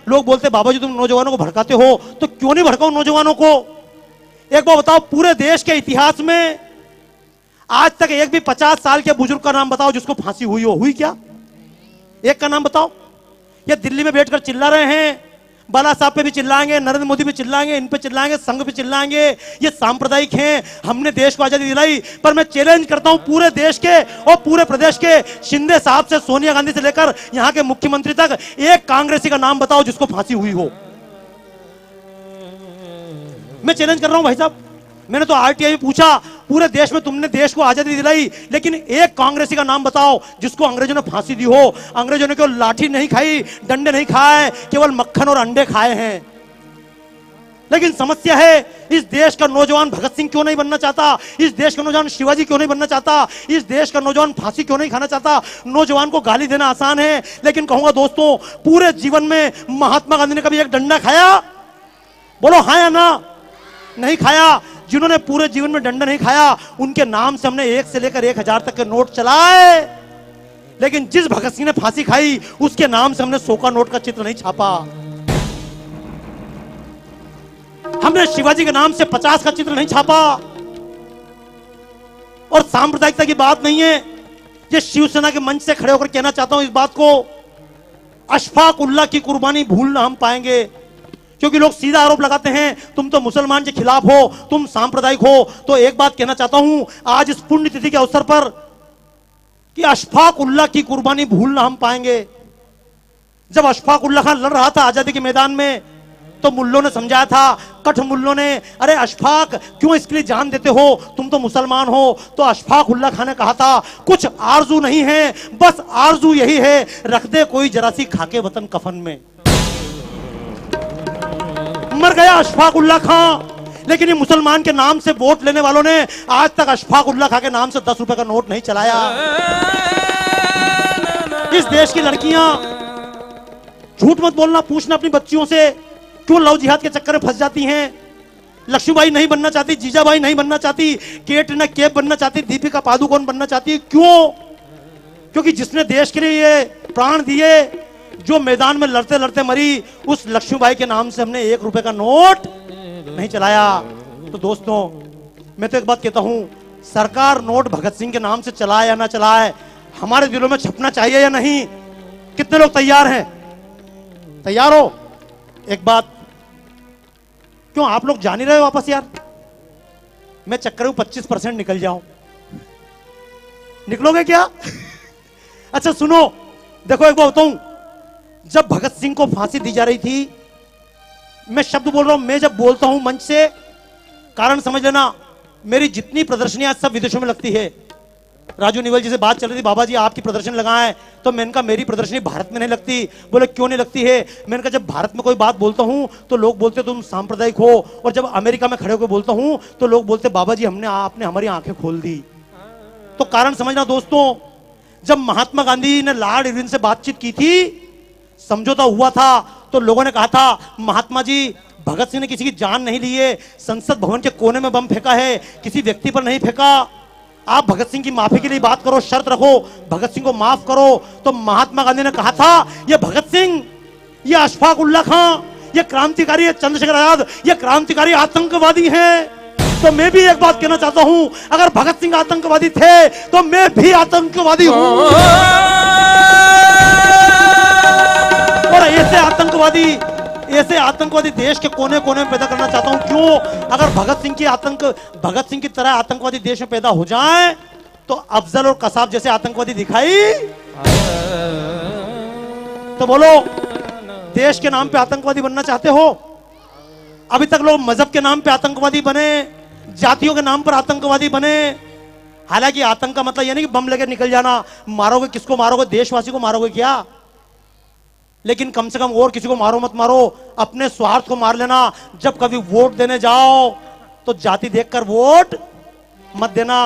लोग बोलते बाबा जी तुम नौजवानों को भड़काते हो, तो क्यों नहीं भड़काओ नौजवानों को? एक बार बताओ, पूरे देश के इतिहास में आज तक एक भी 50 साल के बुजुर्ग का नाम बताओ जिसको फांसी हुई हो? हुई क्या? एक का नाम बताओ। ये दिल्ली में बैठकर चिल्ला रहे हैं, बाला साहब पे भी चिल्लाएंगे, नरेंद्र मोदी पे चिल्लाएंगे, इन पे चिल्लाएंगे, संघ पे चिल्लाएंगे, ये सांप्रदायिक हैं, हमने देश को आजादी दिलाई। पर मैं चैलेंज करता हूं पूरे देश के और पूरे प्रदेश के, शिंदे साहब से सोनिया गांधी से लेकर यहां के मुख्यमंत्री तक, एक कांग्रेसी का नाम बताओ जिसको फांसी हुई हो। मैं चैलेंज कर रहा हूं भाई साहब। मैंने तो आरटीआई में पूछा, पूरे देश में तुमने देश को आजादी दिलाई, लेकिन एक कांग्रेसी का नाम बताओ जिसको अंग्रेजों ने फांसी दी हो। अंग्रेजों ने केवल लाठी नहीं खाई, डंडे नहीं खाए, केवल मक्खन और अंडे खाए हैं। लेकिन समस्या है, इस देश का नौजवान भगत सिंह क्यों नहीं बनना चाहता? इस देश का नौजवान शिवाजी क्यों नहीं बनना चाहता? इस देश का नौजवान फांसी क्यों नहीं खाना चाहता? नौजवान को गाली देना आसान है, लेकिन कहूंगा दोस्तों, पूरे जीवन में महात्मा गांधी ने कभी एक डंडा खाया? बोलो हाँ या ना? नहीं खाया। जिन्होंने पूरे जीवन में डंडा नहीं खाया, उनके नाम से हमने 1 से लेकर 1000 तक के नोट चलाए, लेकिन जिस भगत सिंह ने फांसी खाई उसके नाम से हमने 100 का नोट का चित्र नहीं छापा। हमने शिवाजी के नाम से 50 का चित्र नहीं छापा। और सांप्रदायिकता की बात नहीं है, ये शिवसेना के मंच से खड़े होकर कहना चाहता हूं इस बात को, अशफाक उल्लाह की कुर्बानी भूल ना हम पाएंगे। क्योंकि लोग सीधा आरोप लगाते हैं तुम तो मुसलमान के खिलाफ हो, तुम सांप्रदायिक हो। तो एक बात कहना चाहता हूं आज इस पुण्य तिथि के अवसर पर कि अशफाक उल्लाह की कुर्बानी भूल ना हम पाएंगे। जब अशफाक उल्लाह खान लड़ रहा था आजादी के मैदान में, तो मुल्लों ने समझाया था, कठ मुल्लों ने, अरे अशफाक क्यों इसके लिए जान देते हो, तुम तो मुसलमान हो। तो अशफाक उल्लाह खान ने कहा था, कुछ आरजू नहीं है, बस आरजू यही है, रख दे कोई जरा सी खाके वतन कफन में। मर गया अशफाक उल्लाह खां। लेकिन ये मुसलमान के नाम से वोट लेने वालों ने आज तक अशफाक उल्लाह खां के नाम से 10 रुपए का नोट नहीं चलाया। इस देश की लड़कियां, झूठ मत बोलना, पूछना अपनी बच्चियों से, क्यों लव जिहाद के चक्कर में फंस जाती हैं? लक्ष्मीबाई नहीं बनना चाहती, जीजाबाई नहीं बनना चाहती, कैटरीना कैफ बनना चाहती, दीपिका पादुकोण बनना चाहती। क्यों? क्योंकि जिसने देश के लिए ये प्राण दिए, जो मैदान में लड़ते लड़ते मरी, उस लक्ष्मीबाई के नाम से हमने 1 रुपए का नोट नहीं चलाया। तो दोस्तों, मैं तो एक बात कहता हूं, सरकार नोट भगत सिंह के नाम से चलाए या ना चलाए, हमारे दिलों में छपना चाहिए या नहीं? कितने लोग तैयार हैं? तैयार हो? एक बात, क्यों आप लोग जा नहीं रहे वापस यार? मैं चक्कर में 25% निकल जाऊं, निकलोगे क्या? अच्छा सुनो, देखो एक बात बताऊं, जब भगत सिंह को फांसी दी जा रही थी, मैं शब्द बोल रहा हूं, मैं जब बोलता हूं मंच से, कारण समझ लेना, मेरी जितनी प्रदर्शनियां सब विदेशों में लगती है। राजू निवल जी से बात चल रही थी, बाबा जी आपकी प्रदर्शन लगाएं, तो मैंने कहा मेरी प्रदर्शनी भारत में नहीं लगती। बोले क्यों नहीं लगती है? मैंने कहा जब भारत में कोई बात बोलता हूं तो लोग बोलते तुम सांप्रदायिक हो, और जब अमेरिका में खड़े होकर बोलता हूं तो लोग बोलते बाबा जी आपने हमारी आंखें खोल दी। तो कारण समझना दोस्तों, जब महात्मा गांधी ने लॉर्ड इरविन से बातचीत की थी, समझौता हुआ था, तो लोगों ने कहा था महात्मा जी, भगत सिंह ने किसी की जान नहीं ली है, संसद भवन के कोने में बम फेंका है, किसी व्यक्ति पर नहीं फेंका। आप भगत सिंह की माफी के लिए बात करो, शर्त रखो, भगत सिंह को माफ करो। तो महात्मा गांधी ने कहा था, ये भगत सिंह, ये अशफाक उल्लाह खां, ये क्रांतिकारी, ये चंद्रशेखर आजाद, ये क्रांतिकारी आतंकवादी हैं। तो मैं भी एक बात कहना चाहता हूं, अगर भगत सिंह आतंकवादी थे तो मैं भी आतंकवादी हूं। और ऐसे आतंकवादी देश के कोने कोने में पैदा करना चाहता हूं। क्यों? अगर भगत सिंह की तरह आतंकवादी देश में पैदा हो जाएं, तो अफजल और कसाब जैसे आतंकवादी दिखाई, तो बोलो देश के नाम पे आतंकवादी बनना चाहते हो? अभी तक लोग मजहब के नाम पे आतंकवादी बने, जातियों के नाम पर आतंकवादी बने। हालांकि आतंक का मतलब यह नहीं कि बम लेकर निकल जाना, मारोगे किसको मारोगे? देशवासी को मारोगे क्या? लेकिन कम से कम और किसी को मारो मत मारो, अपने स्वार्थ को मार लेना। जब कभी वोट देने जाओ तो जाति देखकर वोट मत देना।